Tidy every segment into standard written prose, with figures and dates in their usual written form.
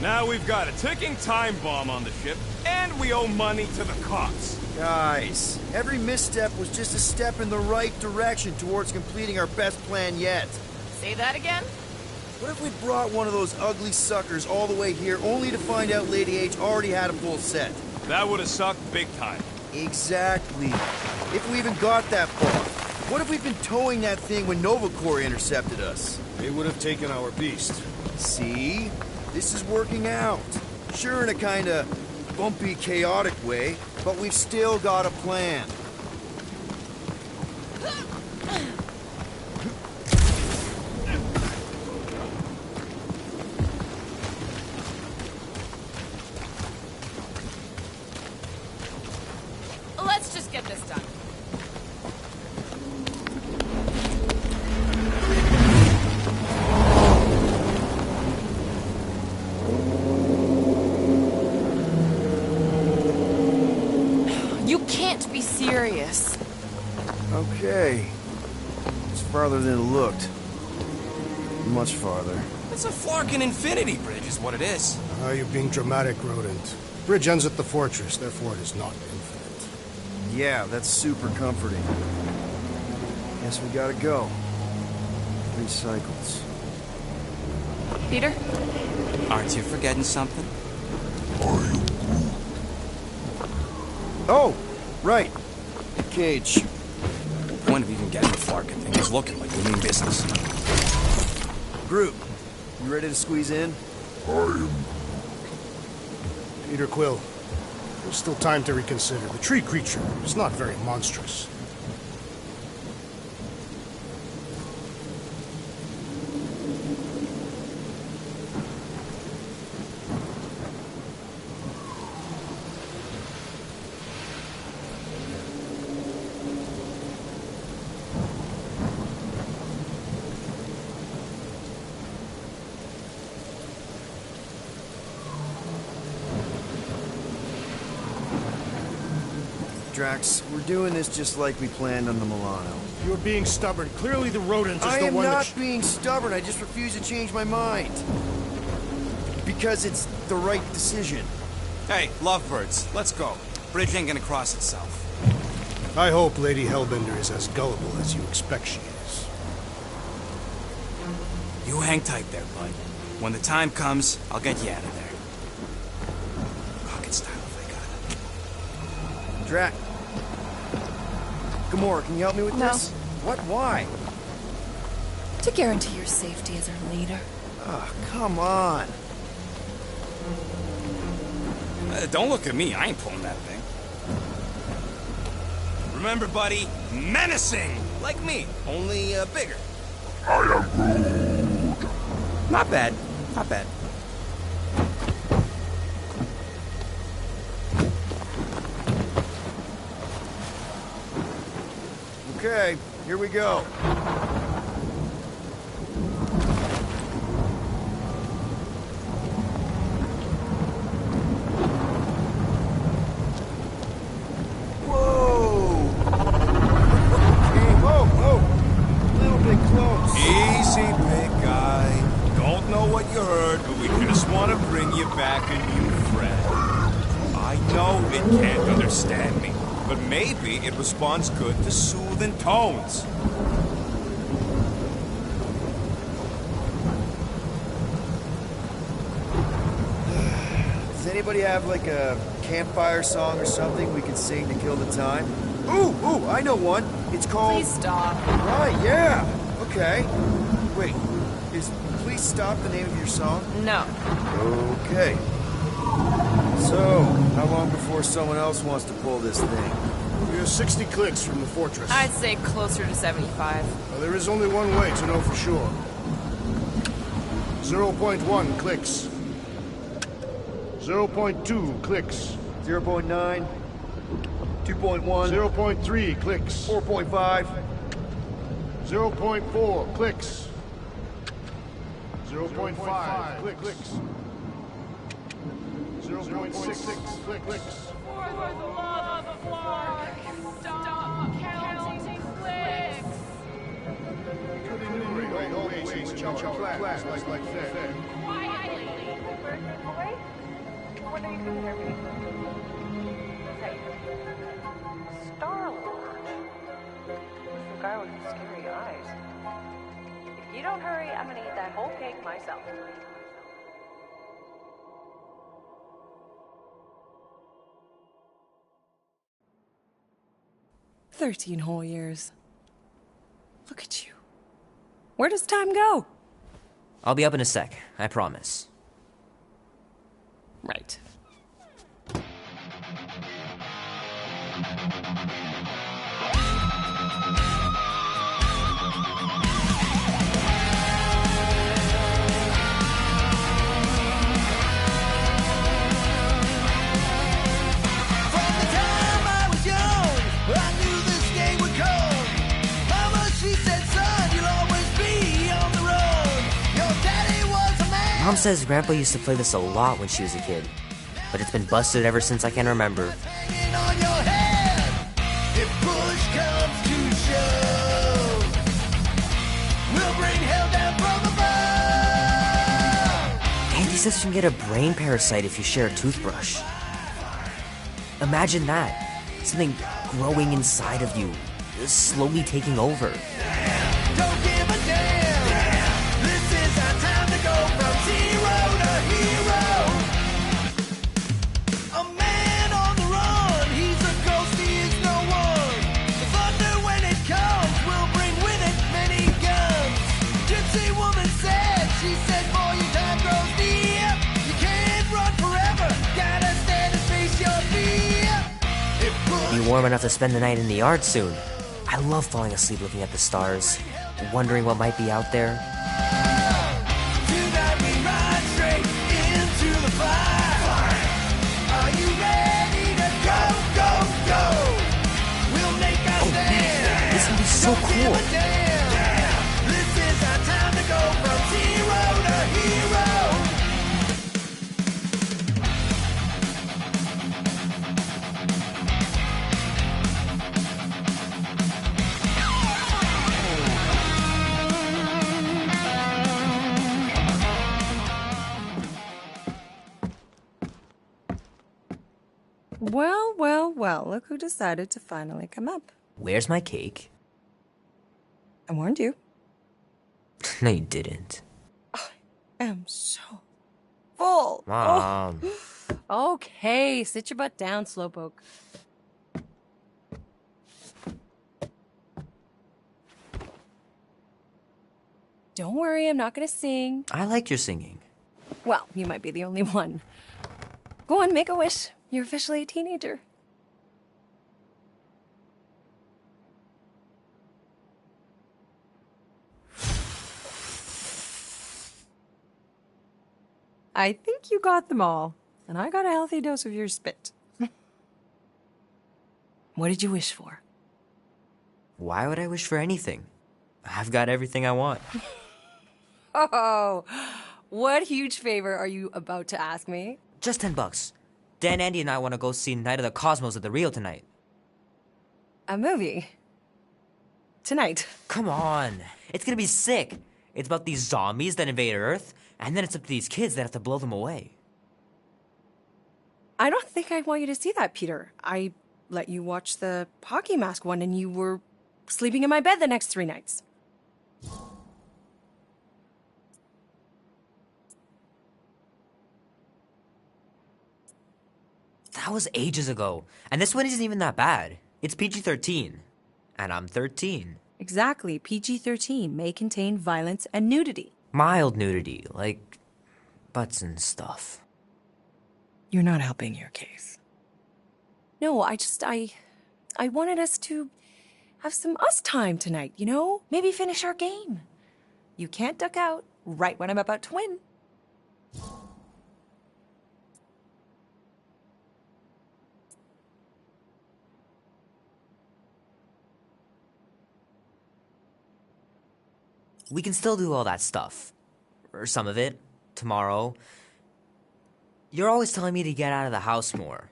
Now we've got a ticking time bomb on the ship, and we owe money to the cops. Guys, every misstep was just a step in the right direction towards completing our best plan yet. Say that again? What if we brought one of those ugly suckers all the way here only to find out Lady H already had a full set? That would have sucked big time. Exactly. If we even got that far. What if we'd been towing that thing when Nova Corps intercepted us? They would have taken our beast. See? This is working out. Sure, in a kinda bumpy, chaotic way, but we've still got a plan. Let's just get this done. You can't be serious. Okay. It's farther than it looked. Much farther. It's a flarkin' infinity bridge is what it is. You're being dramatic, Rodent. Bridge ends at the fortress, therefore it is not infinite. Yeah, that's super comforting. Guess we gotta go. 3 cycles. Peter? Aren't you forgetting something? Oh, right. The cage. The point of even getting the flarkin' thing is looking like we mean business. Groot, you ready to squeeze in? Peter Quill, there's still time to reconsider. The tree creature is not very monstrous. Drax, we're doing this just like we planned on the Milano. You're being stubborn. Clearly the rodent is I the am one not being stubborn. I just refuse to change my mind. Because it's the right decision. Hey, lovebirds, let's go. Bridge ain't gonna cross itself. I hope Lady Hellbender is as gullible as you expect she is. You hang tight there, bud. When the time comes, I'll get you out of there. Rocket style if I got it. Drax. Gamora, can you help me with No. this? What? Why? To guarantee your safety as our leader. Ah, come on. Don't look at me, I ain't pulling that thing. Remember, buddy, menacing! Like me, only bigger. Not bad, not bad. Okay, here we go. Whoa! Okay, whoa! A little bit close. Easy, big guy. Don't know what you heard, but we just want to bring you back a new friend. I know it can't understand me, but maybe it responds good to soothing tones. Does anybody have like a campfire song or something we can sing to kill the time? Ooh, I know one. It's called... Please stop. Right, yeah. Okay. Wait, is Please Stop the name of your song? No. Okay. So, how long before someone else wants to pull this thing? We are 60 clicks from the fortress. I'd say closer to 75. Well, there is only one way to know for sure. 0.1 clicks. 0.2 clicks. 0.9, 2.1, 0.3 clicks. 4.5. 0.4 clicks. 0.5 clicks. 0.6 clicks. For the love of Clark, stop counting clicks. Enumerate all the ways in which our plans like that. Quietly. don't hurry, I'm gonna eat that whole cake myself. 13 whole years. Look at you. Where does time go? I'll be up in a sec, I promise. Right. Mom says Grandpa used to play this a lot when she was a kid, but it's been busted ever since I can remember. Andy says you can get a brain parasite if you share a toothbrush. Imagine that. Something growing inside of you, slowly taking over. Don't give a damn. This is our time to go from zero to hero. A man on the run, he's a ghost, he is no one. The thunder when it comes will bring with it many guns. Gypsy woman said, she said, boy, your time grows near. You can't run forever, gotta stand and face your fear. Be warm enough to spend the night in the yard soon. I love falling asleep looking at the stars, wondering what might be out there. Tonight we ride straight into the fire. Are you ready to go, go, go? We'll make our stand. This would be so Don't give cool. a damn. This is our time to go from zero to hero. Well, well, well, look who decided to finally come up. Where's my cake? I warned you. No, you didn't. I am so full. Mom. Oh. Okay, sit your butt down, Slowpoke. Don't worry, I'm not gonna sing. I like your singing. Well, you might be the only one. Go on, make a wish. You're officially a teenager. I think you got them all, and I got a healthy dose of your spit. What did you wish for? Why would I wish for anything? I've got everything I want. Oh, what huge favor are you about to ask me? Just $10. Dan, Andy, and I want to go see Night of the Cosmos at the Rio tonight. A movie? Tonight? Come on. It's gonna be sick. It's about these zombies that invade Earth, and then it's up to these kids that have to blow them away. I don't think I want you to see that, Peter. I let you watch the hockey mask one, and you were sleeping in my bed the next 3 nights. That was ages ago, and this one isn't even that bad. It's PG-13, and I'm 13. Exactly. PG-13 may contain violence and nudity. Mild nudity, like butts and stuff. You're not helping your case. No, I wanted us to have some us time tonight, you know? Maybe finish our game. You can't duck out right when I'm about to win. We can still do all that stuff. Or some of it. Tomorrow. You're always telling me to get out of the house more.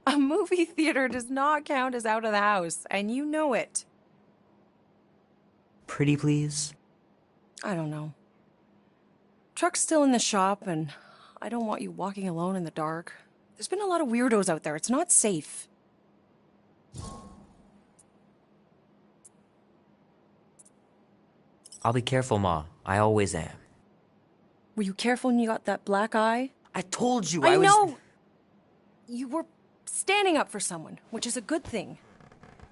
A movie theater does not count as out of the house, and you know it. Pretty please? I don't know. Truck's still in the shop, and I don't want you walking alone in the dark. There's been a lot of weirdos out there. It's not safe. I'll be careful, Ma. I always am. Were you careful when you got that black eye? I told you I was... know! You were standing up for someone, which is a good thing.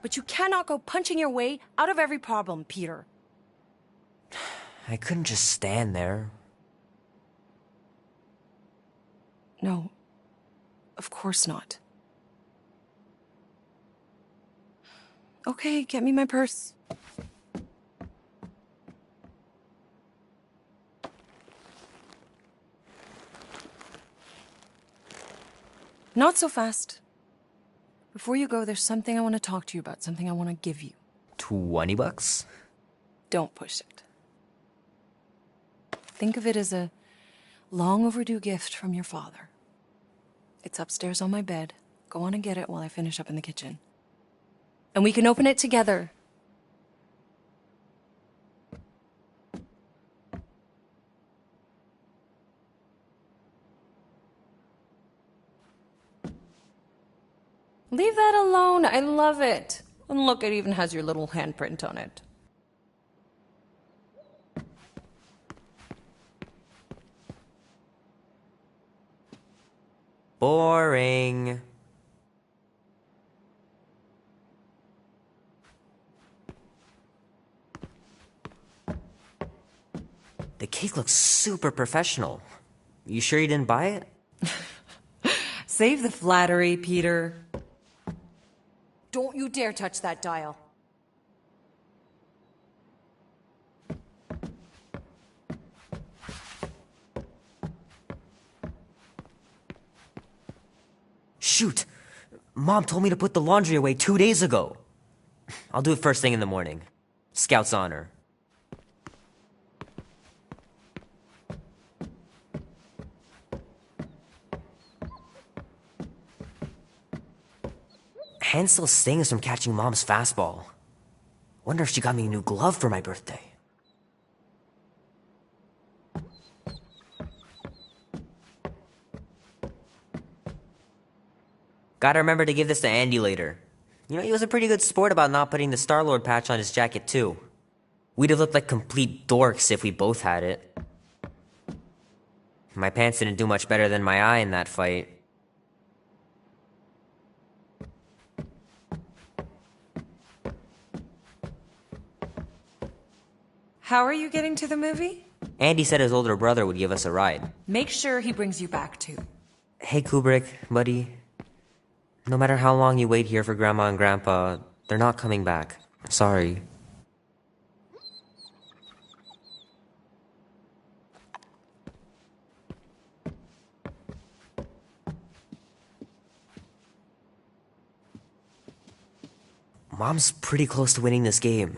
But you cannot go punching your way out of every problem, Peter. I couldn't just stand there. No. Of course not. Okay, get me my purse. Not so fast. Before you go, there's something I want to talk to you about, something I want to give you. $20? Don't push it. Think of it as a long overdue gift from your father. It's upstairs on my bed. Go on and get it while I finish up in the kitchen. And we can open it together. Leave that alone. I love it. And look, it even has your little handprint on it. Boring. The cake looks super professional. You sure you didn't buy it? Save the flattery, Peter. Don't you dare touch that dial. Shoot! Mom told me to put the laundry away 2 days ago. I'll do it first thing in the morning. Scout's honor. Hand still stings from catching Mom's fastball. Wonder if she got me a new glove for my birthday. Gotta remember to give this to Andy later. You know, he was a pretty good sport about not putting the Star-Lord patch on his jacket, too. We'd have looked like complete dorks if we both had it. My pants didn't do much better than my eye in that fight. How are you getting to the movie? Andy said his older brother would give us a ride. Make sure he brings you back, too. Hey, Kubrick, buddy. No matter how long you wait here for Grandma and Grandpa, they're not coming back. Sorry. Mom's pretty close to winning this game.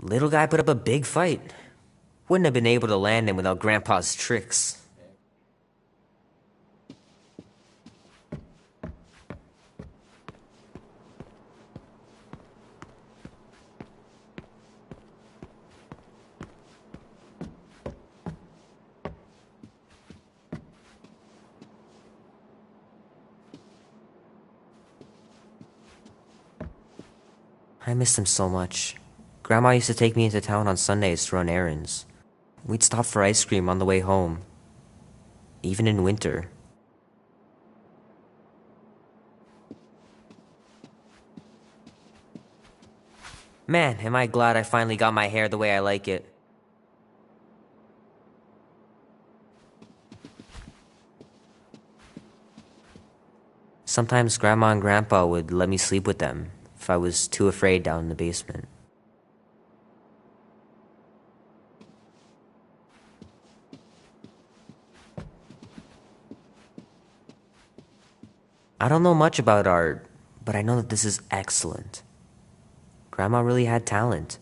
Little guy put up a big fight. Wouldn't have been able to land him without Grandpa's tricks. I miss him so much. Grandma used to take me into town on Sundays to run errands. We'd stop for ice cream on the way home. Even in winter. Man, am I glad I finally got my hair the way I like it. Sometimes Grandma and Grandpa would let me sleep with them if I was too afraid down in the basement. I don't know much about art, but I know that this is excellent. Grandma really had talent.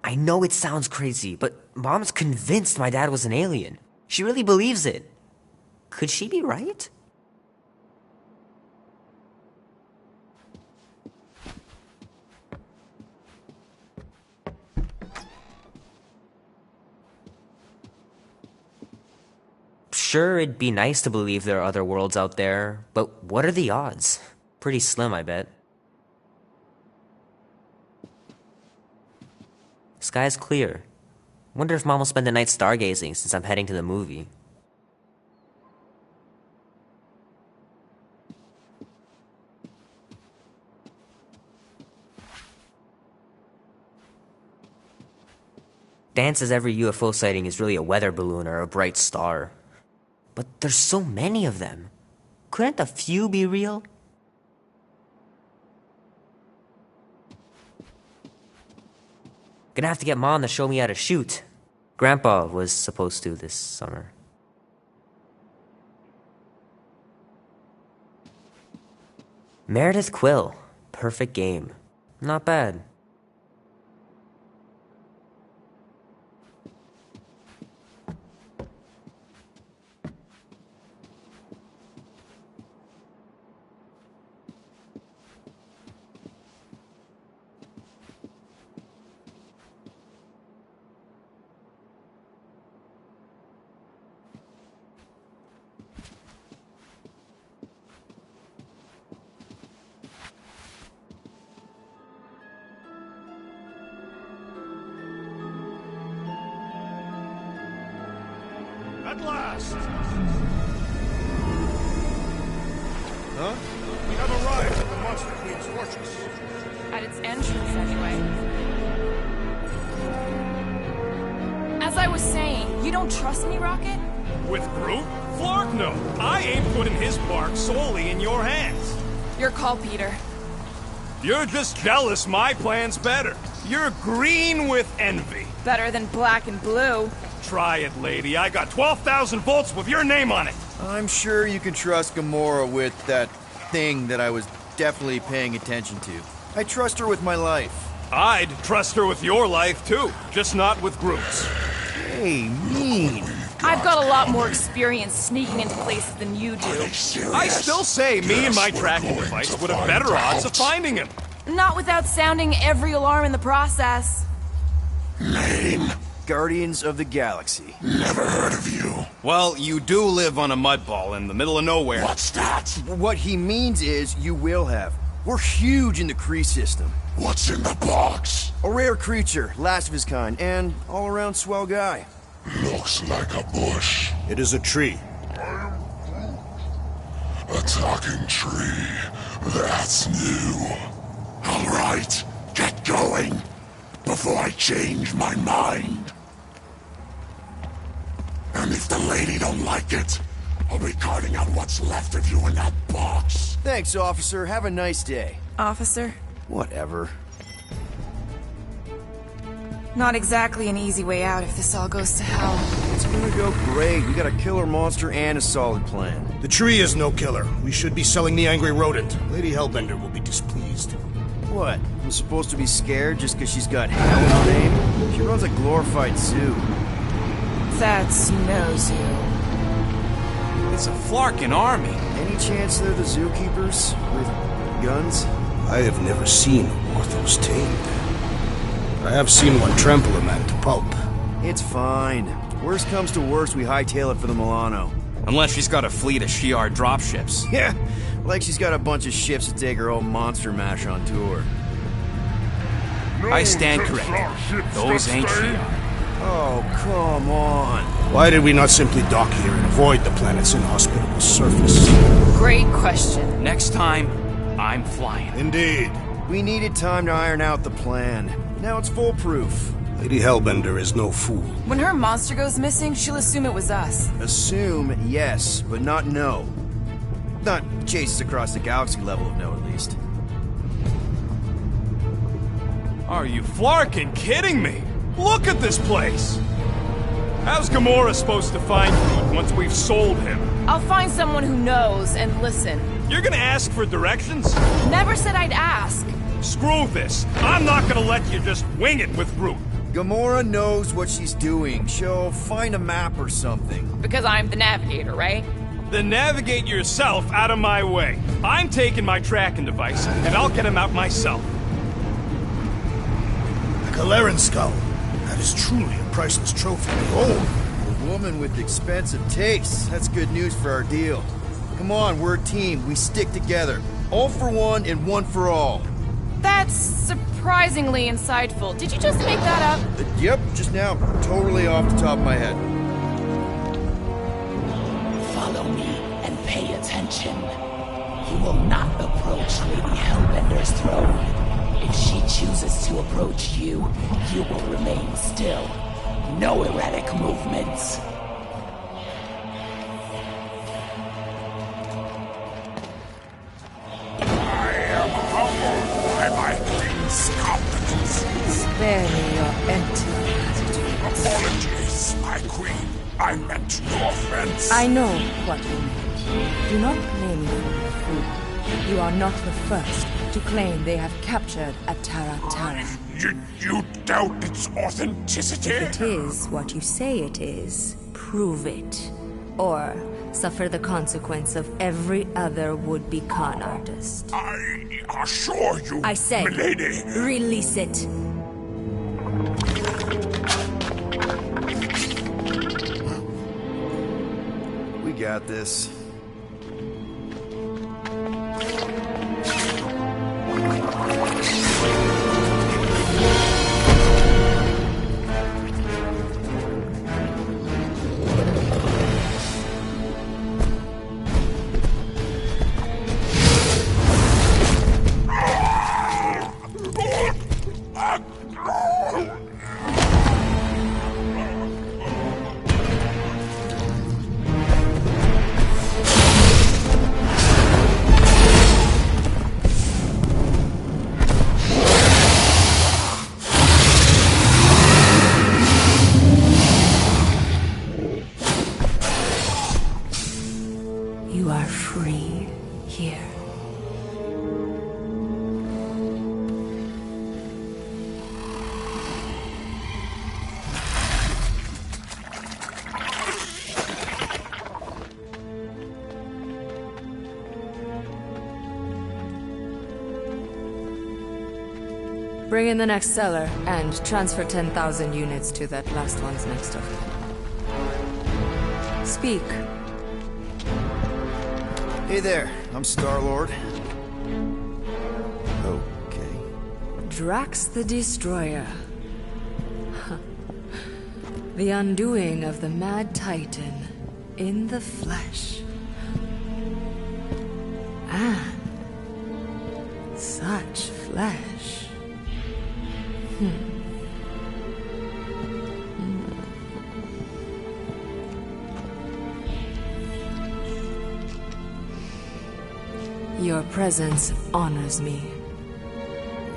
I know it sounds crazy, but Mom's convinced my dad was an alien. She really believes it. Could she be right? Sure, it'd be nice to believe there are other worlds out there, but what are the odds? Pretty slim, I bet. Sky's clear. Wonder if Mom will spend the night stargazing since I'm heading to the movie. Dan says every UFO sighting is really a weather balloon or a bright star. But there's so many of them. Couldn't a few be real? Gonna have to get Mom to show me how to shoot. Grandpa was supposed to this summer. Meredith Quill. Perfect game. Not bad. At last! Huh? We have arrived at the Monster Queen's fortress. At its entrance, anyway. As I was saying, you don't trust me, Rocket? With Groot? Flark, no. I ain't putting his bark solely in your hands. Your call, Peter. You're just jealous my plan's better. You're green with envy. Better than black and blue. Try it, lady. I got 12,000 volts with your name on it. I'm sure you can trust Gamora with that thing that I was definitely paying attention to. I trust her with my life. I'd trust her with your life, too. Just not with Groot's. Hey, mean. I've got a lot more experience sneaking into places than you do. I still say me and my tracking device would have better odds of finding him. Not without sounding every alarm in the process. Name? Guardians of the Galaxy. Never heard of you. Well, you do live on a mud ball in the middle of nowhere. What's that? What he means is you will have. We're huge in the Kree system. What's in the box? A rare creature, last of his kind, and all-around swell guy. Looks like a bush. It is a tree. A talking tree. That's new. All right, get going before I change my mind. And if the lady don't like it, I'll be carting out what's left of you in that box. Thanks, officer. Have a nice day. Officer? Whatever. Not exactly an easy way out if this all goes to hell. It's gonna go great. We got a killer monster and a solid plan. The tree is no killer. We should be selling the angry rodent. Lady Hellbender will be displeased. What? I'm supposed to be scared just because she's got hell in her name? She runs a glorified zoo. That's no zoo. It's a Flarkin army. Any chance they're the zookeepers? With guns? I have never seen a Orthos tamed. I have seen one trample a man to pulp. It's fine. Worst comes to worst, we hightail it for the Milano. Unless she's got a fleet of Shi'ar dropships. Yeah, like she's got a bunch of ships to take her old monster mash on tour. I stand corrected. Those ain't Shi'ar. Oh, come on. Why did we not simply dock here and avoid the planet's inhospitable surface? Great question. Next time, I'm flying. Indeed. We needed time to iron out the plan. Now it's foolproof. Lady Hellbender is no fool. When her monster goes missing, she'll assume it was us. Assume, yes, but not know. Not chases across the galaxy level of no, at least. Are you Flarkin kidding me? Look at this place! How's Gamora supposed to find Groot once we've sold him? I'll find someone who knows and listen. You're gonna ask for directions? Never said I'd ask. Screw this. I'm not gonna let you just wing it with Groot. Gamora knows what she's doing. She'll find a map or something. Because I'm the navigator, right? Then navigate yourself out of my way. I'm taking my tracking device, and I'll get him out myself. A Galeran skull. That is truly a priceless trophy. Behold. A woman with expensive tastes. That's good news for our deal. Come on, we're a team. We stick together. All for one and one for all. That's surprisingly insightful. Did you just make that up? Yep, just now. Totally off the top of my head. Follow me and pay attention. You will not approach Lady Hellbender's throne. If she chooses to approach you, you will remain still. No erratic movements. I am humbled by my king's competencies. Spare me your empty attitude. Apologies, my queen. I meant no offense. I know what you meant. Do not blame me for your fool. You are not the first to claim they have captured a Tara. You doubt its authenticity? If it is what you say it is, prove it. Or suffer the consequence of every other would-be con artist. I assure you, I say, milady. Release it. We got this. You are free here. Bring in the next seller and transfer 10,000 units to that last one's next of kin. Speak. Hey there, I'm Star-Lord. Okay. Drax the Destroyer. The undoing of the Mad Titan in the flesh. And such flesh. Your presence honors me.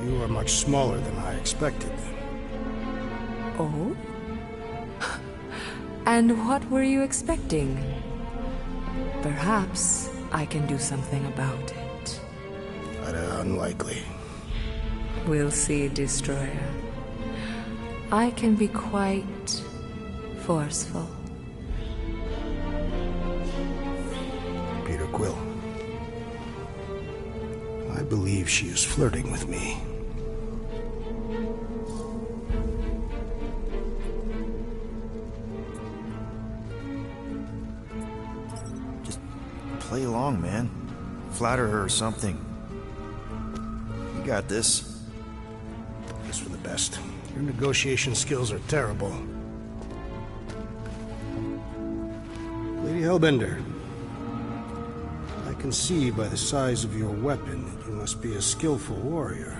You are much smaller than I expected. Oh? And what were you expecting? Perhaps I can do something about it. But unlikely. We'll see, Destroyer. I can be quite forceful. Peter Quill. I believe she is flirting with me. Just play along, man. Flatter her or something. You got this. It's for the best. Your negotiation skills are terrible. Lady Hellbender, I can see by the size of your weapon that you must be a skillful warrior.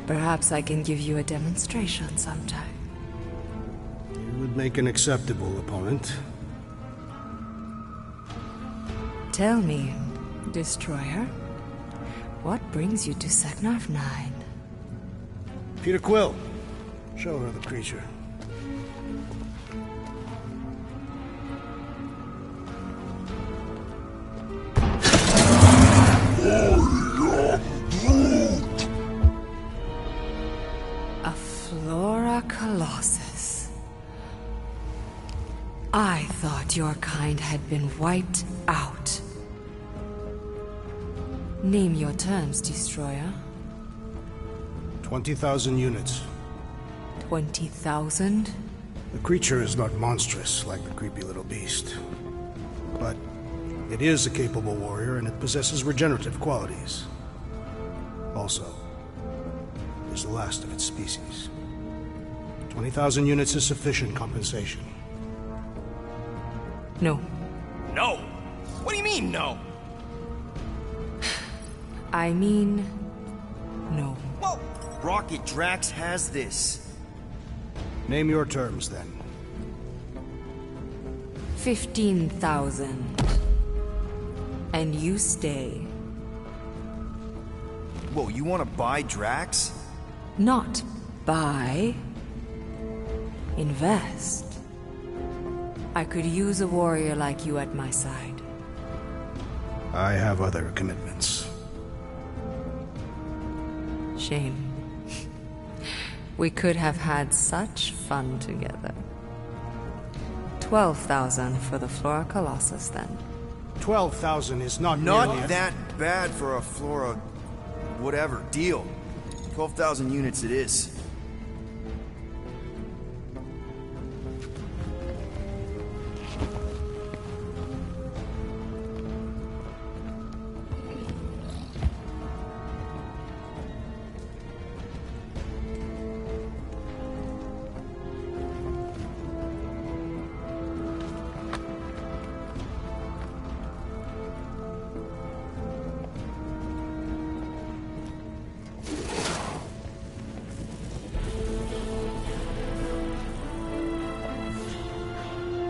Perhaps I can give you a demonstration sometime. You would make an acceptable opponent. Tell me, Destroyer, what brings you to Seknarf 9? Peter Quill, show her the creature. A your kind had been wiped out. Name your terms, Destroyer. 20,000 units. 20,000? The creature is not monstrous like the creepy little beast. But it is a capable warrior and it possesses regenerative qualities. Also, it is the last of its species. 20,000 units is sufficient compensation. No. No! What do you mean, no? I mean, no. Whoa! Rocket Drax has this. Name your terms, then. 15,000. And you stay. Whoa, you want to buy Drax? Not buy. Invest. I could use a warrior like you at my side. I have other commitments. Shame. We could have had such fun together. 12,000 for the Flora Colossus, then. 12,000 is not Not nearly that bad for a Flora... whatever, deal. 12,000 units it is.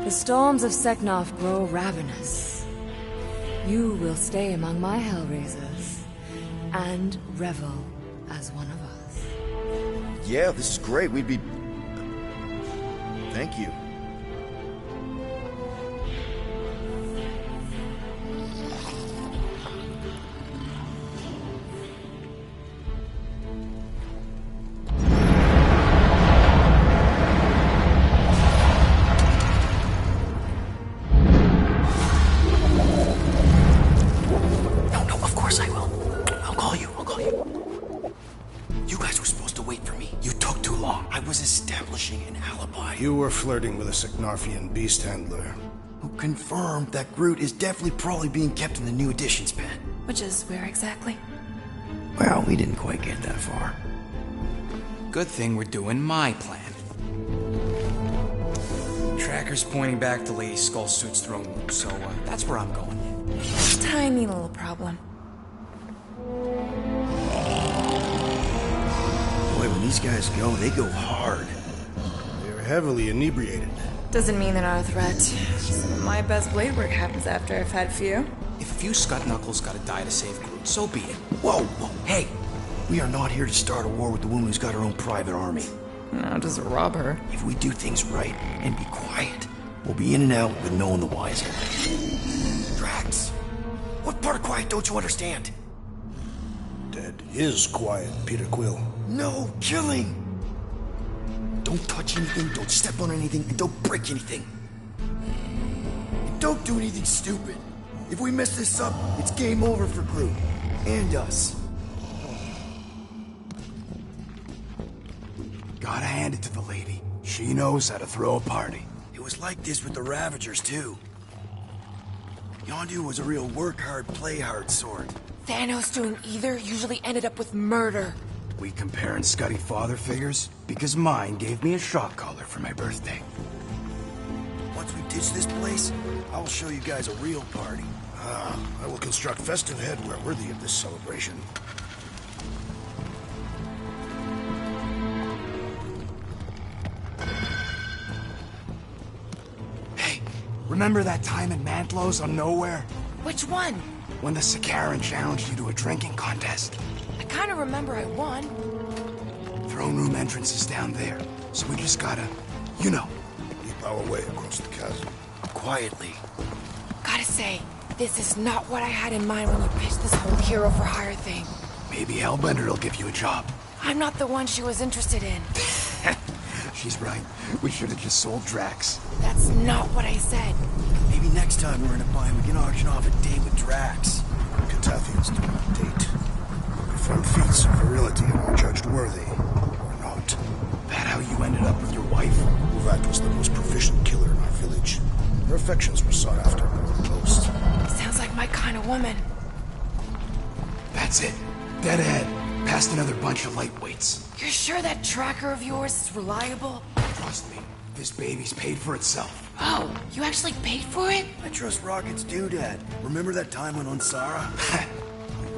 The storms of Seknov grow ravenous. You will stay among my Hellraisers and revel as one of us. Yeah, this is great. We'd be... Thank you. You were flirting with a Seknarfian beast handler. Who confirmed that Groot is definitely probably being kept in the new editions pen. Which is where exactly? Well, we didn't quite get that far. Good thing we're doing my plan. Tracker's pointing back to Lady Skullsuit's throne room, so that's where I'm going. Tiny little problem. Boy, when these guys go, they go hard. They're heavily inebriated. Doesn't mean they're not a threat. Some of my best blade work happens after I've had a few. If a few scut knuckles gotta die to save Groot, so be it. Whoa, whoa, hey! We are not here to start a war with the woman who's got her own private army. No, just rob her. If we do things right and be quiet, we'll be in and out with no one the wiser. Drax, what part of quiet don't you understand? Dead is quiet, Peter Quill. No killing! Don't touch anything, don't step on anything, and don't break anything. And don't do anything stupid. If we mess this up, it's game over for Groot. And us. Gotta hand it to the lady. She knows how to throw a party. It was like this with the Ravagers, too. Yondu was a real work hard, play hard sort. Thanos doing either usually ended up with murder. We comparing Scuddy father figures? Because mine gave me a shock collar for my birthday. Once we ditch this place, I'll show you guys a real party. I will construct festive headwear worthy of this celebration. Hey, remember that time in Mantlos on Nowhere? Which one? When the Sakaran challenged you to a drinking contest. I kind of remember I won. Throne room entrance is down there, so we just gotta, you know. Leap our way across the chasm. Quietly. Gotta say, this is not what I had in mind when you pitched this whole hero for hire thing. Maybe Hellbender will give you a job. I'm not the one she was interested in. She's right. We should have just sold Drax. That's not what I said. Maybe next time we're in a bind, we can auction off a date with Drax. Catathians do not date. We perform feats of virility and are judged worthy, or not. That how you ended up with your wife? Uvat was the most proficient killer in our village. Her affections were sought after more than most. Sounds like my kind of woman. That's it. Dead ahead. Past another bunch of lightweights. You're sure that tracker of yours is reliable? Trust me, this baby's paid for itself. Oh, you actually paid for it? I trust Rocket's doodad. Remember that time on Unsara? I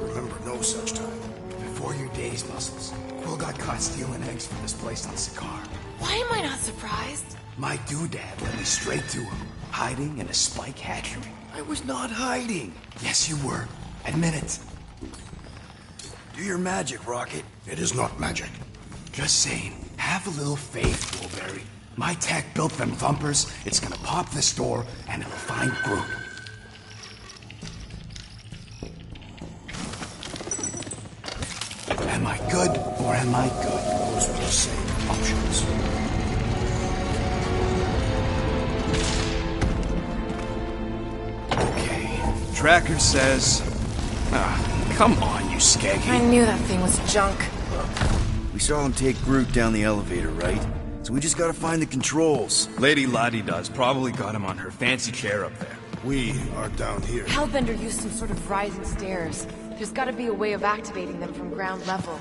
remember no such time. Before your days, Muscles, Quill got caught stealing eggs from this place on Sakaar. Why am I not surprised? My doodad led me straight to him, hiding in a spike hatchery. I was not hiding. Yes, you were. Admit it. Do your magic, Rocket. It is not magic. Just saying, have a little faith, Woolberry. My tech built them thumpers, it's gonna pop this door, and it'll find Groot. Am I good, or am I good? Those were the same options. Okay. Tracker says... come on, you skeggy. I knew that thing was junk. We saw him take Groot down the elevator, right? So we just gotta find the controls. Lady Ladi-Da's probably got him on her fancy chair up there. We are down here. Hellbender used some sort of rising stairs. There's gotta be a way of activating them from ground level.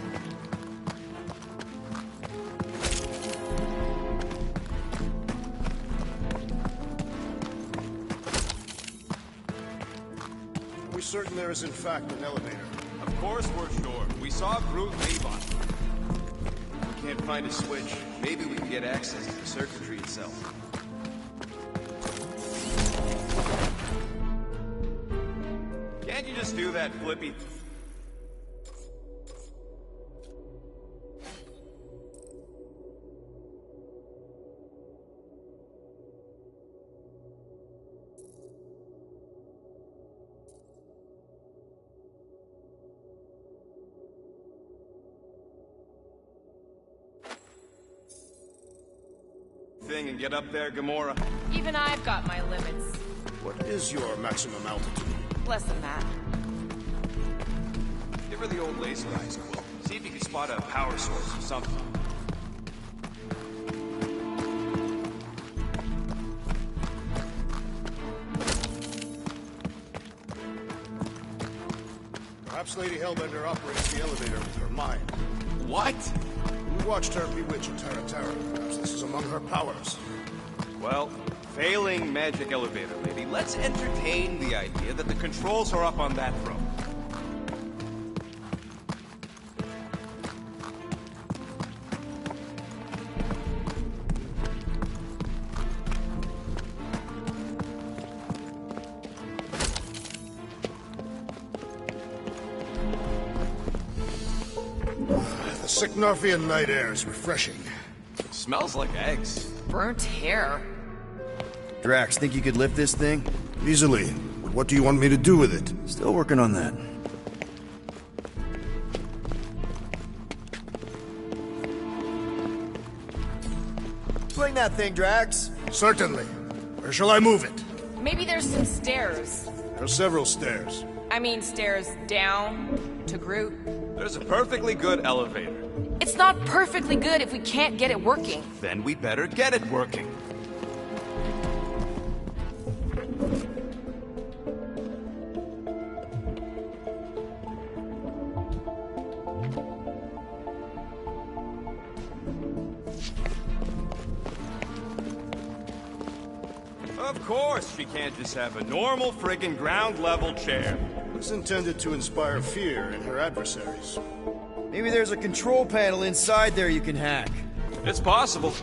Are we certain there is in fact an elevator? Of course we're sure. We saw Groot leave on it. Can't find a switch. Maybe we can get access to the circuitry itself. Can't you just do that, Flippy? Thing and get up there, Gamora. Even I've got my limits. What is your maximum altitude? Less than that. Give her the old laser eyes, Quill. See if you can spot a power source or something. Perhaps Lady Hellbender operates the elevator with her mind. What? We watched her bewitch a Terra Terra. Perhaps this is among her powers. Well, failing magic elevator lady, let's entertain the idea that the controls are up on that throne. The Sicknarfian night air is refreshing. Smells like eggs. Burnt hair. Drax, think you could lift this thing? Easily. But what do you want me to do with it? Still working on that. Swing that thing, Drax. Certainly. Where shall I move it? Maybe there's some stairs. There are several stairs. I mean stairs down to Groot. There's a perfectly good elevator. It's not perfectly good if we can't get it working. Then we better get it working. Of course she can't just have a normal friggin' ground-level chair. It's intended to inspire fear in her adversaries. Maybe there's a control panel inside there you can hack. It's possible.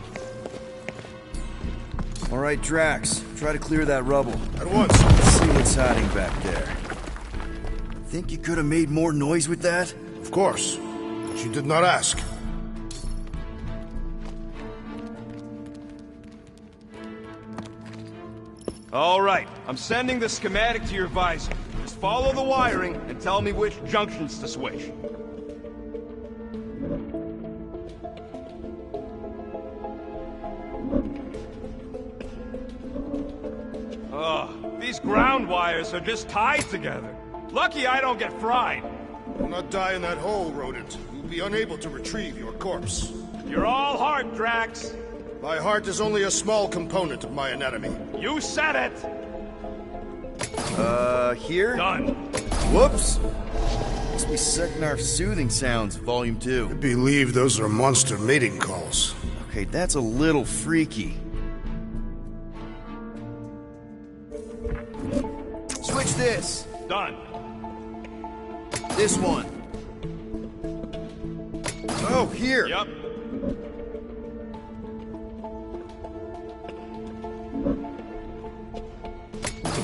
All right, Drax, try to clear that rubble. At once. Let's see what's hiding back there. Think you could have made more noise with that? Of course. But you did not ask. All right, I'm sending the schematic to your visor. Just follow the wiring and tell me which junctions to switch. Ugh, ground wires are just tied together. Lucky I don't get fried. Do not die in that hole, rodent. You'll be unable to retrieve your corpse. You're all heart, Drax. My heart is only a small component of my anatomy. You said it! Here? Done. Whoops! Must be Seknarf Soothing Sounds, Volume 2. I believe those are monster mating calls. Okay, that's a little freaky. Switch this! Done. This one. Oh, here! Yep.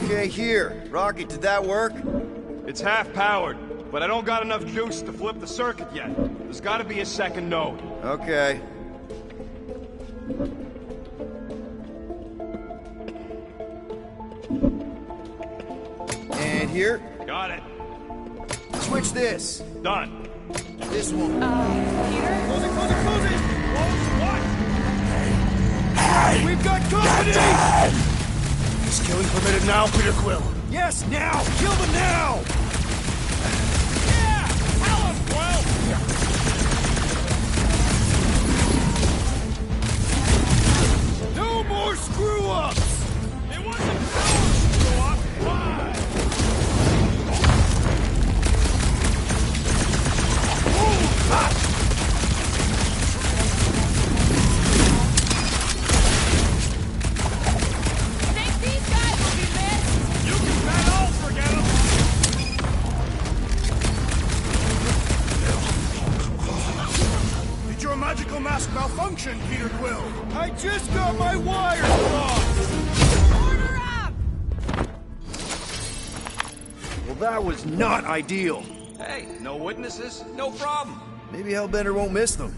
Okay, here. Rocket, did that work? It's half powered, but I don't got enough juice to flip the circuit yet. There's gotta be a second node. Okay. And here. Got it. Switch this. Done. This one. Peter? Close it, close it, close it! Close what? Hey! We've got company! Is killing permitted now, Peter Quill? Yes, now! Kill them now! Yeah! Tell us, Quill! No more screw-ups! It wasn't our screw-up! Why? Think these guys will be missed? You can bet I'll forget them! Did your magical mask malfunction, Peter Quill? I just got my wires crossed! Order up! Well, that was not ideal. Hey, no witnesses, no problem. Maybe Hellbender won't miss them.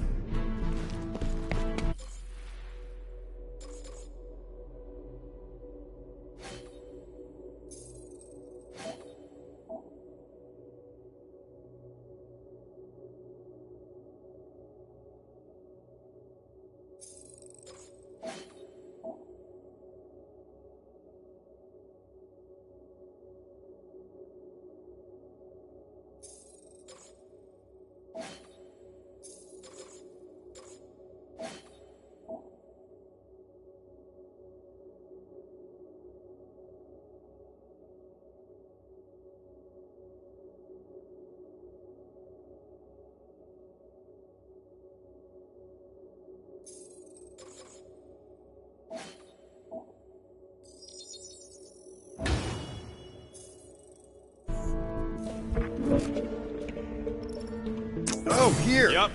Oh, here. Yep.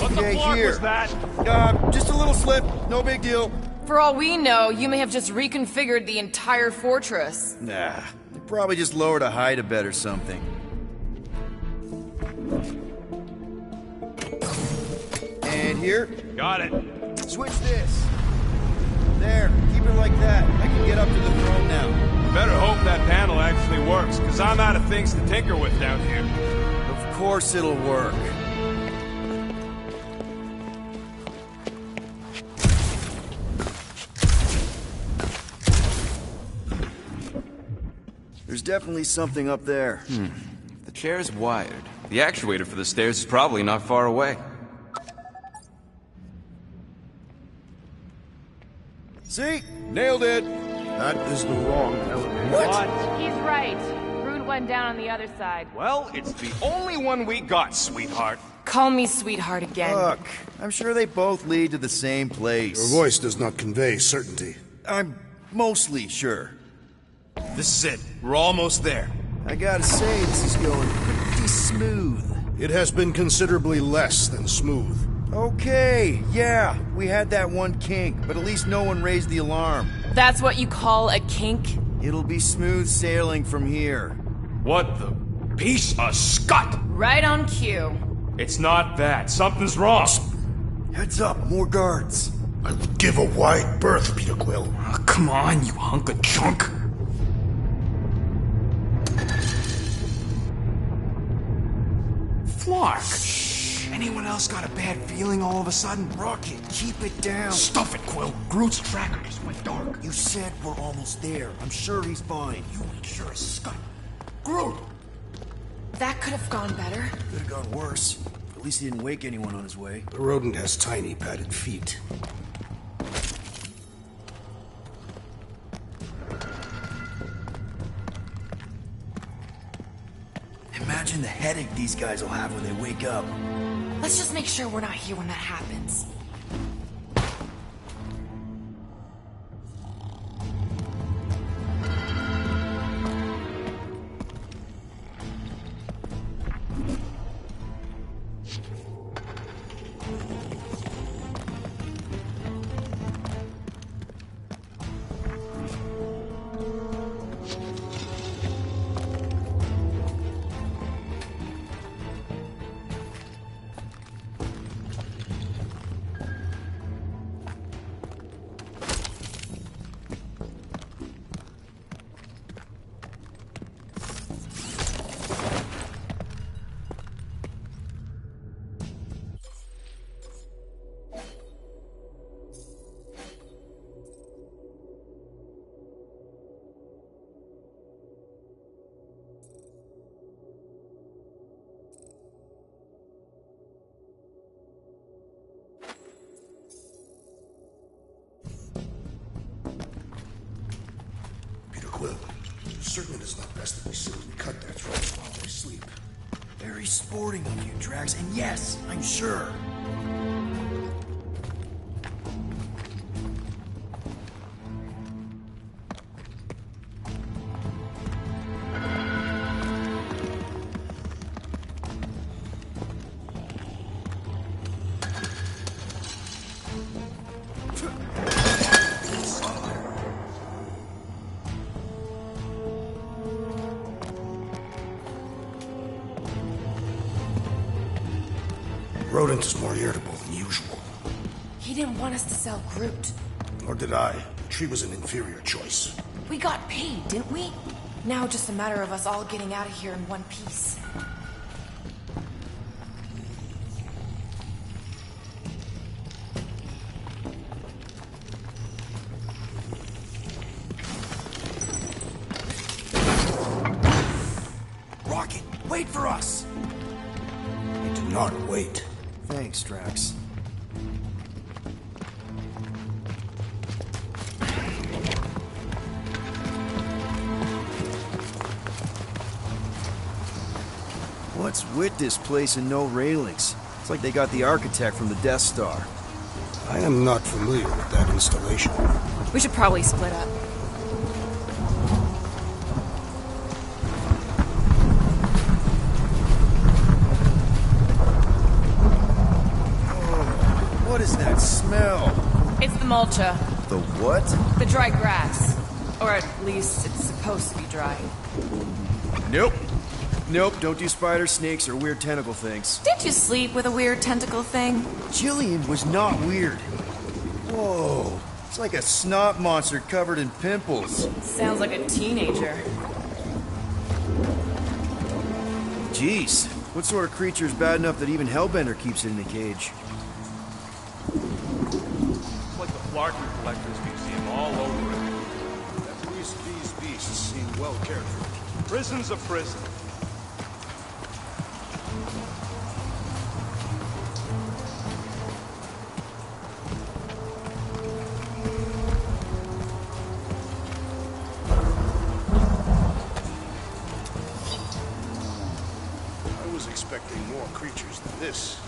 What the Okay, fuck here. was that? Just a little slip. No big deal. For all we know, you may have just reconfigured the entire fortress. Nah. They probably just lowered a hide a bed or something. And here. Got it. Switch this. There. Keep it like that. I can get up to the throne now. Better hope that panel actually works, because I'm out of things to tinker with down here. Of course it'll work. There's definitely something up there. If the chair's wired, the actuator for the stairs is probably not far away. See? Nailed it! That is the wrong elevator. What? He's right. Root went down on the other side. Well, it's the only one we got, sweetheart. Call me sweetheart again. Look, I'm sure they both lead to the same place. Your voice does not convey certainty. I'm mostly sure. This is it. We're almost there. I gotta say, this is going pretty smooth. It has been considerably less than smooth. Okay, yeah, we had that one kink, but at least no one raised the alarm. That's what you call a kink? It'll be smooth sailing from here. What the piece of scut? Right on cue. It's not that. Something's wrong. Heads up, more guards. I will give a wide berth, Peter Quill. Oh, come on, you hunk of junk. Flark. Anyone else got a bad feeling all of a sudden? Rocket, keep it down. Stuff it, Quill. Groot's tracker just went dark. You said we're almost there. I'm sure he's fine. You ain't sure as scut. Groot! That could have gone better. Could have gone worse. At least he didn't wake anyone on his way. The rodent has tiny padded feet. Imagine the headache these guys will have when they wake up. Let's just make sure we're not here when that happens. Quill, certain it is not best that we simply cut their throats while they sleep. Very sporting of you, Drax, and yes, I'm sure. Rodent is more irritable than usual. He didn't want us to sell Groot. Nor did I. The tree was an inferior choice. We got paid, didn't we? Now just a matter of us all getting out of here in one piece. Rocket, wait for us! He did not wait. Thanks, Drax. What's with this place and no railings? It's like they got the architect from the Death Star. I am not familiar with that installation. We should probably split up. What is that smell? It's the mulcha. The what? The dry grass. Or at least it's supposed to be dry. Nope. Nope, don't do spider, snakes, or weird tentacle things. Did you sleep with a weird tentacle thing? Jillian was not weird. Whoa. It's like a snot monster covered in pimples. Sounds like a teenager. Jeez. What sort of creature is bad enough that even Hellbender keeps it in a cage? It's like the Flarkin Collector's Museum all over it. At least these beasts seem well cared for. Prison's a prison. I was expecting more creatures than this.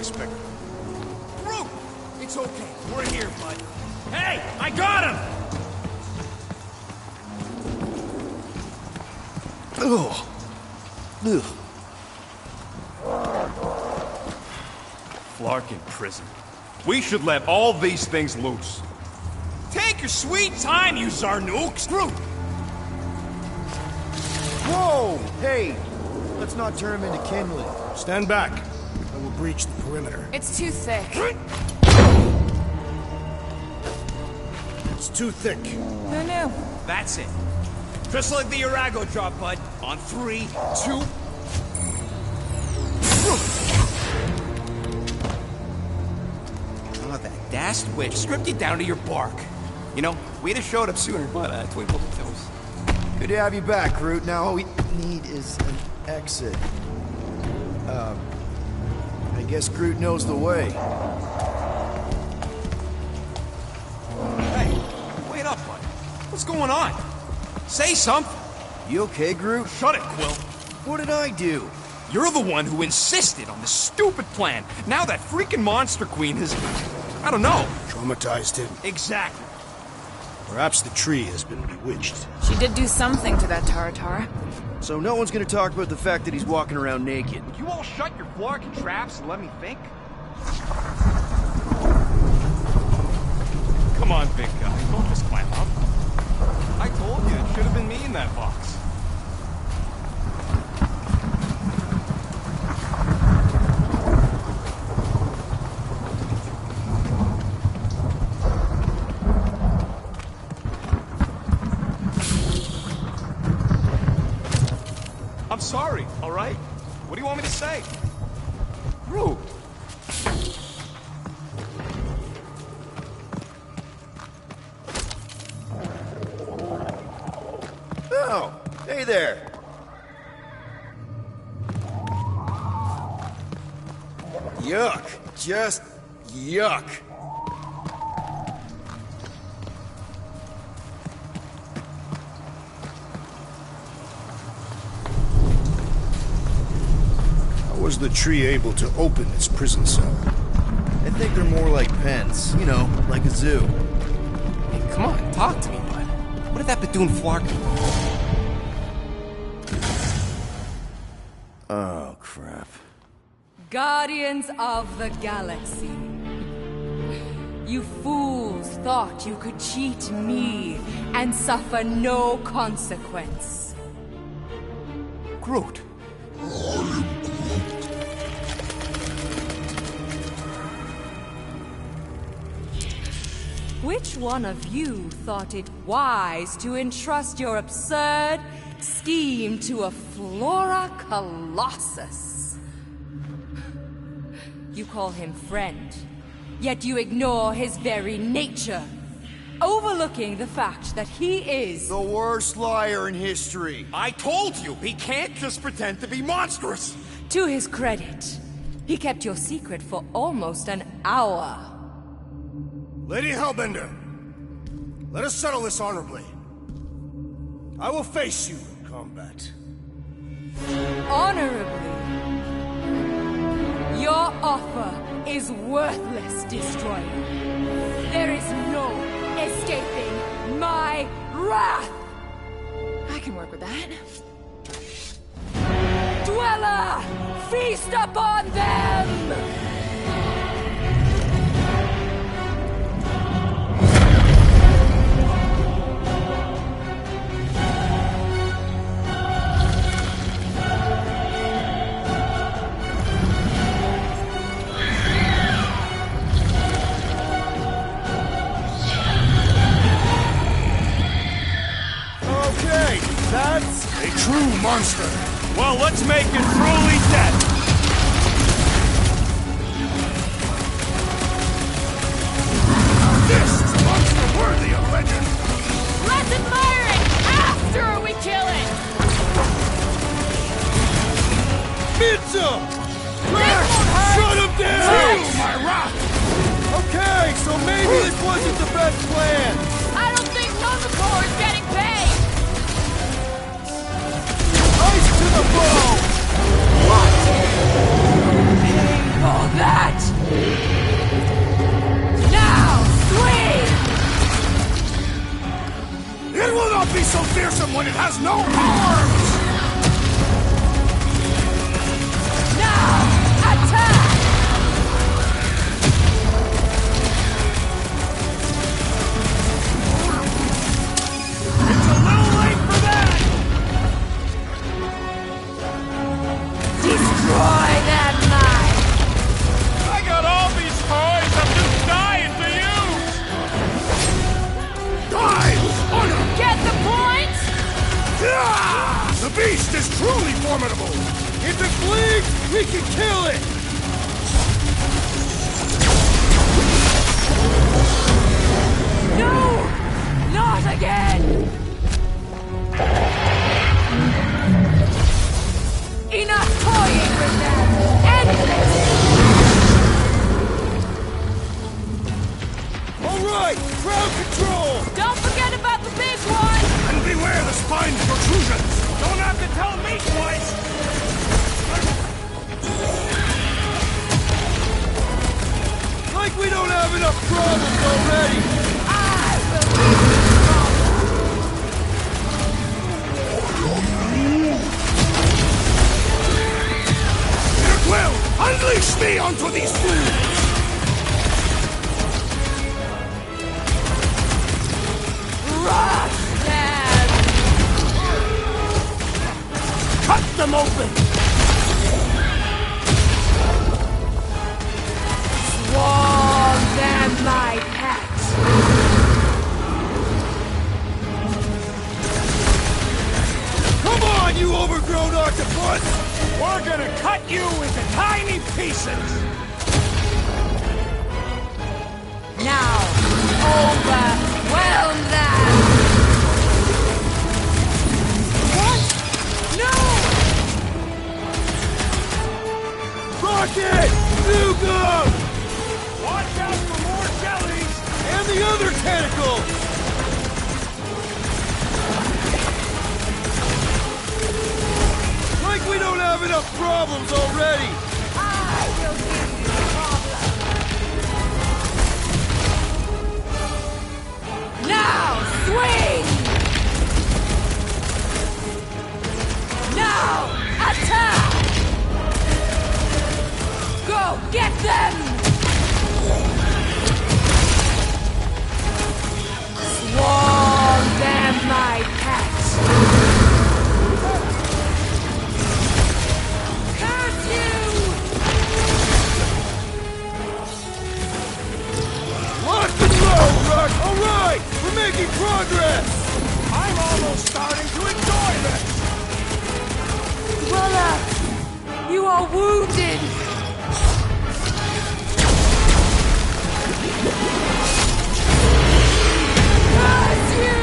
expected. Groot! It's okay. We're here, bud. Hey! I got him! Ugh. Ugh. Flark in prison. We should let all these things loose. Take your sweet time, you Zarnooks! Groot! Whoa! Hey! Let's not turn him into kindling. Stand back. I will breach the perimeter. It's too thick. It's too thick. No. That's it. Just like the Arago drop, bud. On 3, 2... Oh, that dashed witch stripped you down to your bark. You know, we'd have showed up sooner, but twinkle toes. Good to have you back, Groot. Now all we need is an exit. I guess Groot knows the way. Hey, wait up, bud. What's going on? Say something. You okay, Groot? Shut it, Quill. What did I do? You're the one who insisted on this stupid plan. Now that freaking Monster Queen has... I don't know. Traumatized him. Exactly. Perhaps the tree has been bewitched. She did do something to that Taratara. So no one's gonna talk about the fact that he's walking around naked. You all shut your flarking traps and let me think? Come on, big guy. Don't just climb up. I told you, it should have been me in that box. I'm sorry, all right? What do you want me to say? Groot. Oh, hey there. Yuck. Just yuck. How was the tree able to open its prison cell? I think they're more like pens. You know, like a zoo. Hey, come on, talk to me, bud. What did that Bethune Flark do? Oh, crap. Guardians of the Galaxy. You fools thought you could cheat me and suffer no consequence. Groot. Which one of you thought it wise to entrust your absurd scheme to a Flora Colossus? You call him friend, yet you ignore his very nature, overlooking the fact that he is the worst liar in history. I told you, he can't just pretend to be monstrous. To his credit, he kept your secret for almost an hour. Lady Hellbender, let us settle this honorably. I will face you in combat. Honorably? Your offer is worthless, Destroyer. There is no escaping my wrath! I can work with that. Dweller! Feast upon them! That's a true monster. Well, let's make it truly dead. This is a monster worthy of legend. Let's admire it after we kill it! Pizza! Shut him down! My rock! Okay, so maybe this wasn't the best plan. I don't think Nozocore is getting paid! Ice to the bone! Pay for that! Destroy that knife! I got all these toys I'm just dying to use! Die! Honor! Get the point? Ah! The beast is truly formidable! If it bleeds, we can kill it! No! Not again! Enough toying with them! End this! Alright! Crowd control! Don't forget about the big one! And beware the spine protrusions! Don't have to tell me twice! Like we don't have enough problems already! I will be the problem! Peter Quill, unleash me onto these fools! Rush them! Cut them open! Swarm them, my pet! Come on, you overgrown octopus! We're gonna cut you into tiny pieces! Now, overwhelm them! What? No! Rocket! Nukem! Watch out for more jellies! And the other tentacle! Like we don't have enough problems already! I will give you a problem! Now, swing! Now, attack! Go get them! Swarm them, my pet! Curse you! Lock and load, Rush! Alright! We're making progress! I'm almost starting to enjoy this! Dweller, you are wounded! Curse you!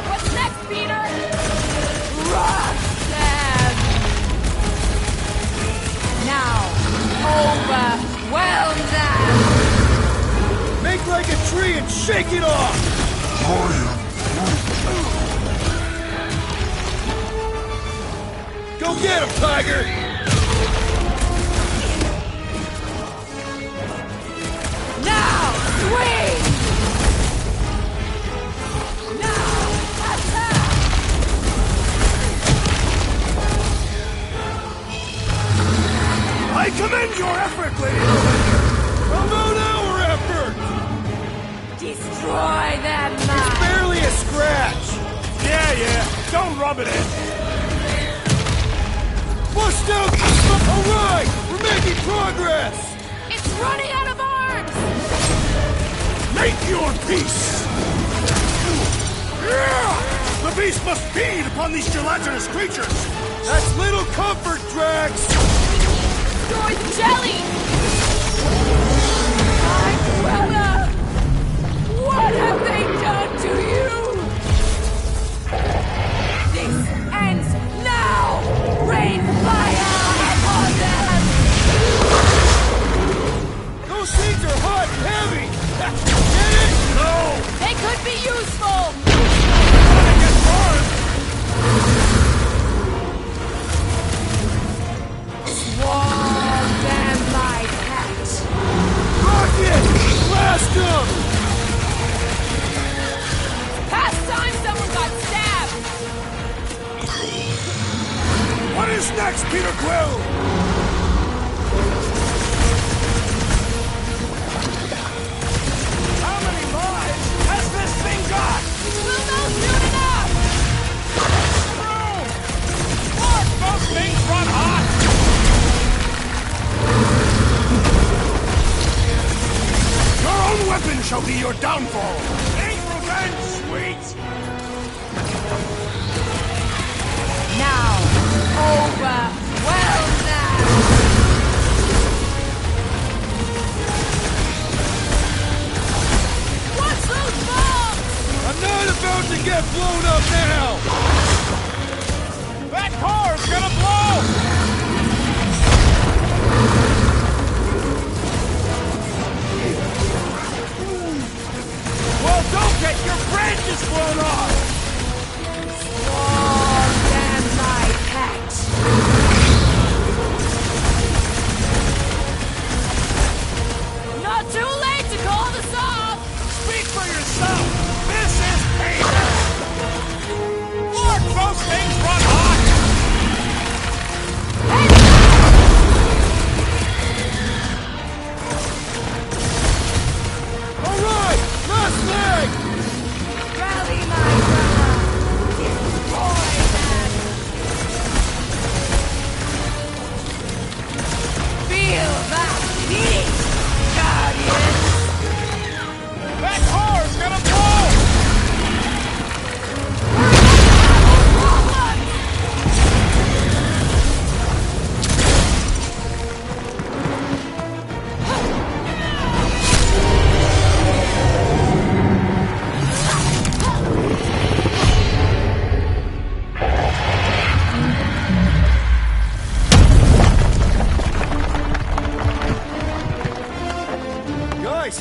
What's next, Peter? Rush them! Now, overwhelm them! Make like a tree and shake it off! Go get him, Tiger! Now, swing! Now, attack! I commend your effort, Lady Hellbender! How about our effort? Destroy them, It's man! barely a scratch! Yeah, don't rub it in! Bust out! Alright! We're making progress! It's running out of arms! Make your peace! The beast must feed upon these gelatinous creatures! That's little comfort, Drax! Destroy the jelly! My brother! What have they done to you? This ends now! Rain fire upon them! Those things are hot and heavy! Get it? No! They could be useful! Swarm them, my pet! Rocket! Blast them! Past time someone got stabbed! What is next, Peter Quill? How many lives has this thing got? We'll know soon your downfall! Ain't revenge sweet! Now, overwhelm them! What's those bombs? I'm not about to get blown up now! That car's gonna blow! Well, don't get your branches blown off! Oh, damn my pet! Not too late to call this off! Speak for yourself! This is payback! Mark, those things run hot! All right, last leg! Rally, my brother! Destroy them! Feel that heat, Guardians! That car's gonna blow! Guys,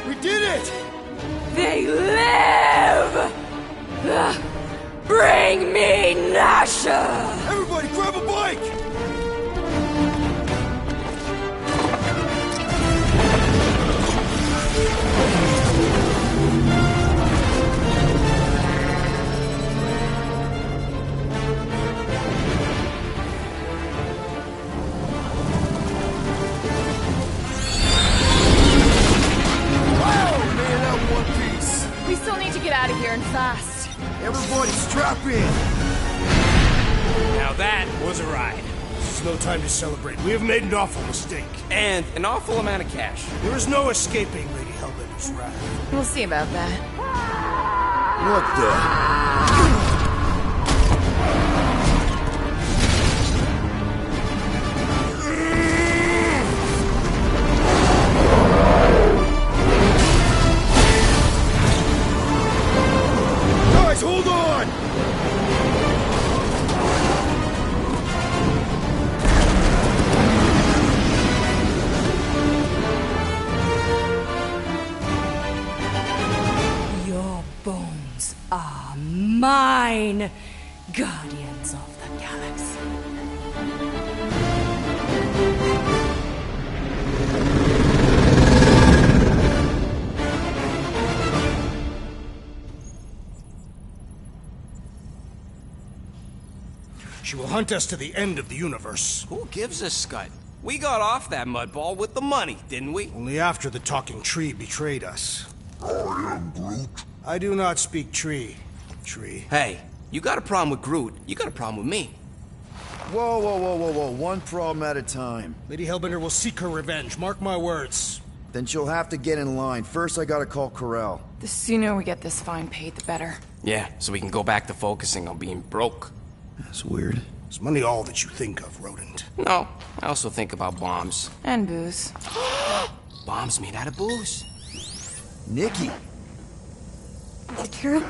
we did it! They live! Bring me Nasha! Everybody grab a bike! We still need to get out of here and fast. Everybody strap in! Now that was a ride. This is no time to celebrate. We have made an awful mistake. And an awful amount of cash. There is no escaping Lady Hellbender's wrath. We'll see about that. What the? Guys, hold on! Your bones are mine, Guardians of the Galaxy. She will hunt us to the end of the universe. Who gives a scut? We got off that mudball with the money, didn't we? Only after the talking tree betrayed us. I am Groot. I do not speak tree. Tree. Hey, you got a problem with Groot, you got a problem with me. Whoa, whoa, whoa, whoa, whoa. One problem at a time. Lady Hellbender will seek her revenge. Mark my words. Then she'll have to get in line. First, I gotta call Corel. The sooner we get this fine paid, the better. Yeah, so we can go back to focusing on being broke. That's weird. Is money all that you think of, rodent? No, I also think about bombs. And booze. Bombs made out of booze. Nikki! Is it true?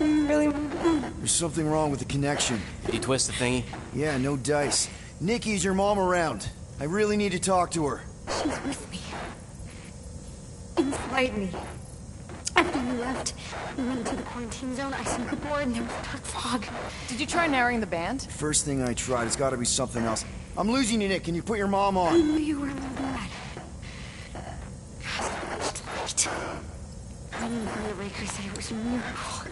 Really? There's something wrong with the connection. Did you twist the thingy? Yeah, no dice. Nikki, is your mom around? I really need to talk to her. She's with me. Inside me. After we left, we went into the quarantine zone. I snuck aboard and there was dark fog. Did you try narrowing the band? First thing I tried, it's gotta be something else. I'm losing you, Nick. Can you put your mom I on? knew you were in the bed. The Raker said it was a miracle.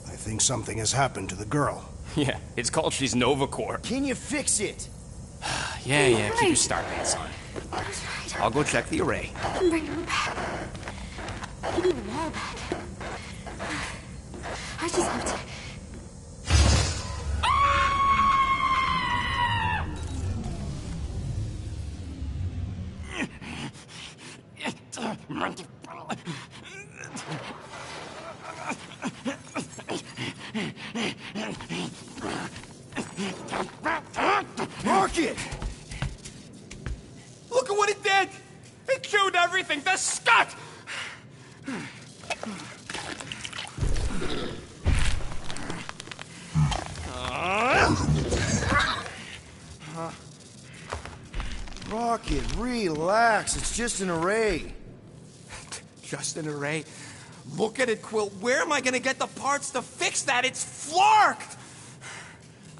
I think something has happened to the girl. Yeah, it's called she's Novacore. Can you fix it? Yeah, keep your star pants on. I'll go check the array. I'm bringing her back. Give me the wall back. I just have to... Rocket! Look at what it did! It chewed everything to scut! Rocket, relax. It's just an array. Just an array? Look at it, Quill. Where am I gonna get the parts to fix that? It's flarked!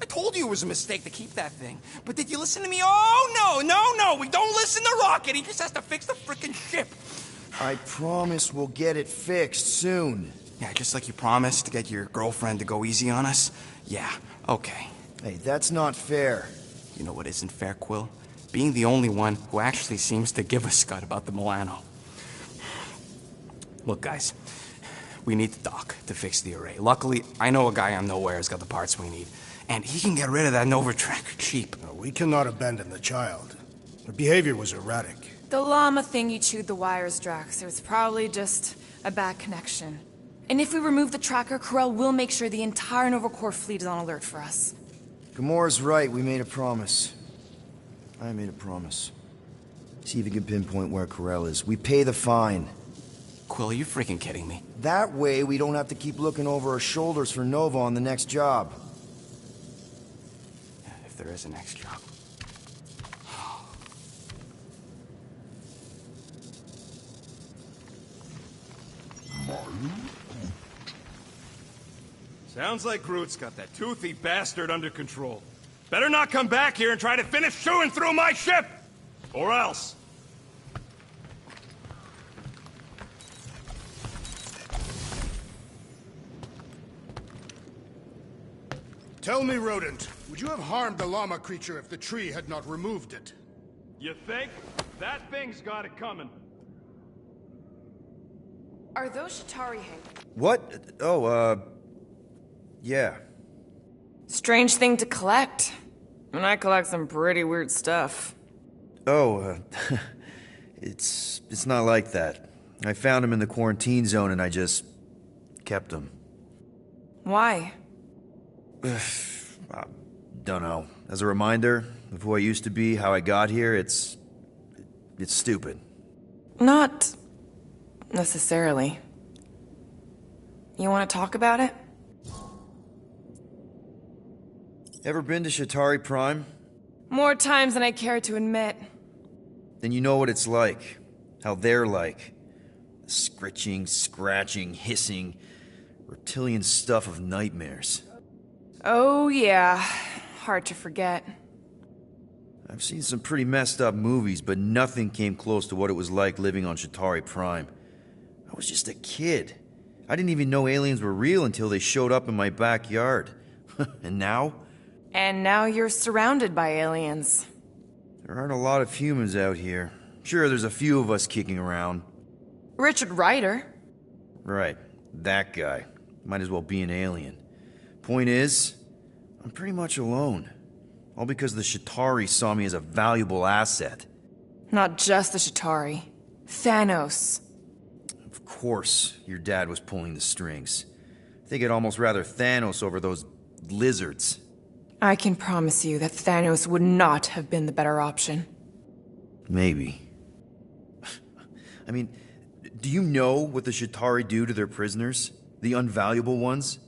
I told you it was a mistake to keep that thing. But did you listen to me? Oh, no! We don't listen to Rocket. He just has to fix the frickin' ship. I promise we'll get it fixed soon. Yeah, just like you promised to get your girlfriend to go easy on us? Yeah, okay. Hey, that's not fair. You know what isn't fair, Quill? Being the only one who actually seems to give a scut about the Milano. Look, guys, we need the doc to fix the array. Luckily, I know a guy on Nowhere has got the parts we need. And he can get rid of that Nova tracker cheap. No, we cannot abandon the child. Her behavior was erratic. The llama thing you chewed the wires, Drax. It was probably just a bad connection. And if we remove the tracker, Corel will make sure the entire Nova Corps fleet is on alert for us. Gamora's right. We made a promise. I made a promise. See if you can pinpoint where Corel is. We pay the fine. Quill, are you freaking kidding me? That way, we don't have to keep looking over our shoulders for Nova on the next job. If there is a next job. Sounds like Groot's got that toothy bastard under control. Better not come back here and try to finish chewing through my ship! Or else. Tell me, Rodent, would you have harmed the llama creature if the tree had not removed it? You think? That thing's got it coming. Are those Shatari, Hank? What? Oh, yeah. Strange thing to collect. And I collect some pretty weird stuff. Oh, it's not like that. I found him in the quarantine zone and I just kept him. Why? Don't know. As a reminder of who I used to be, how I got here, it's stupid. Not necessarily. You want to talk about it? Ever been to Shatari Prime? More times than I care to admit. Then you know what it's like. How they're like. The scritching, scratching, hissing, reptilian stuff of nightmares. Oh yeah, hard to forget. I've seen some pretty messed up movies, but nothing came close to what it was like living on Shatari Prime. I was just a kid. I didn't even know aliens were real until they showed up in my backyard. And now? And now you're surrounded by aliens. There aren't a lot of humans out here. Sure, there's a few of us kicking around. Richard Ryder. Right, that guy. Might as well be an alien. Point is, I'm pretty much alone. All because the Shatari saw me as a valuable asset. Not just the Shatari. Thanos. Of course, your dad was pulling the strings. I think I'd almost rather Thanos over those lizards. I can promise you that Thanos would not have been the better option. Maybe. I mean, do you know what the Shatari do to their prisoners? The unvaluable ones?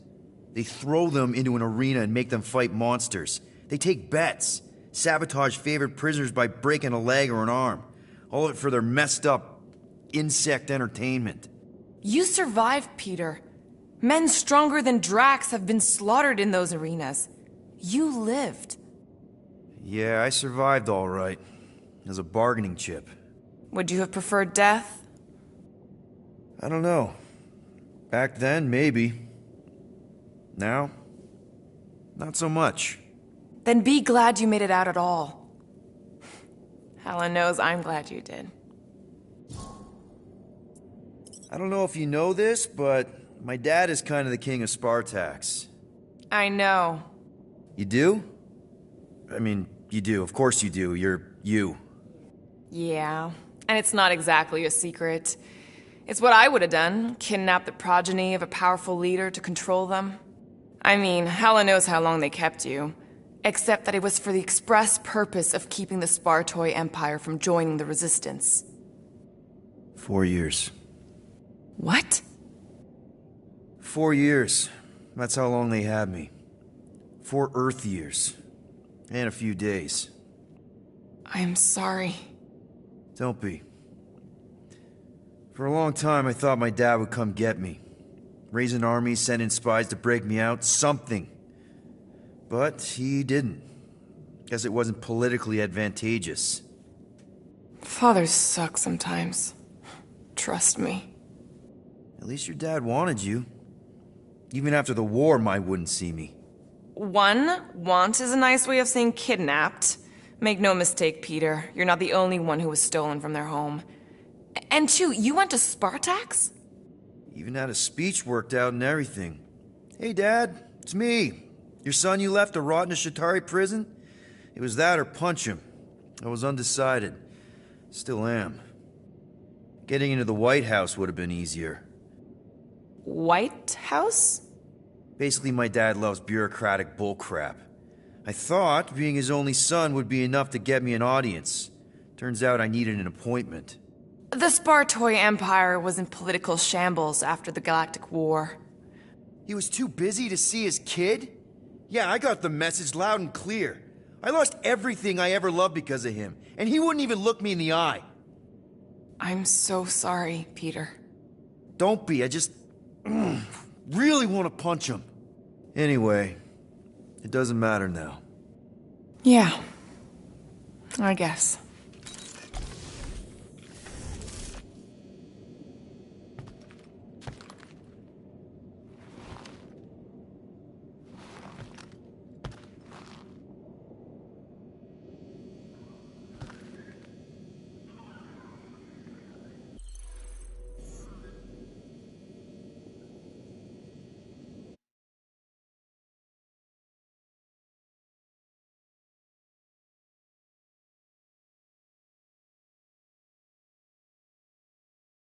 They throw them into an arena and make them fight monsters. They take bets, sabotage favorite prisoners by breaking a leg or an arm. All of it for their messed up insect entertainment. You survived, Peter. Men stronger than Drax have been slaughtered in those arenas. You lived. Yeah, I survived all right. As a bargaining chip. Would you have preferred death? I don't know. Back then, maybe. Now, not so much. Then be glad you made it out at all. Helen knows I'm glad you did. I don't know if you know this, but my dad is kind of the king of Spartax. I know. You do? I mean, you do. Of course you do. You're you. Yeah, and it's not exactly a secret. It's what I would have done, kidnap the progeny of a powerful leader to control them. I mean, Hela knows how long they kept you. Except that it was for the express purpose of keeping the Spartoi Empire from joining the Resistance. 4 years. What? 4 years. That's how long they had me. 4 Earth years. And a few days. I'm sorry. Don't be. For a long time, I thought my dad would come get me. Raise an army, send in spies to break me out, something. But he didn't. Guess it wasn't politically advantageous. Fathers suck sometimes. Trust me. At least your dad wanted you. Even after the war, Mai wouldn't see me. Want is a nice way of saying kidnapped. Make no mistake, Peter. You're not the only one who was stolen from their home. And 2, you went to Spartax? Even had a speech worked out and everything. Hey, Dad, it's me. Your son you left to rot in a Shatari prison? It was that or punch him. I was undecided. Still am. Getting into the White House would have been easier. White House? Basically, my dad loves bureaucratic bullcrap. I thought being his only son would be enough to get me an audience. Turns out I needed an appointment. The Spartoi Empire was in political shambles after the Galactic War. He was too busy to see his kid? Yeah, I got the message loud and clear. I lost everything I ever loved because of him, and he wouldn't even look me in the eye. I'm so sorry, Peter. Don't be, I just really want to punch him. Anyway, it doesn't matter now. Yeah, I guess.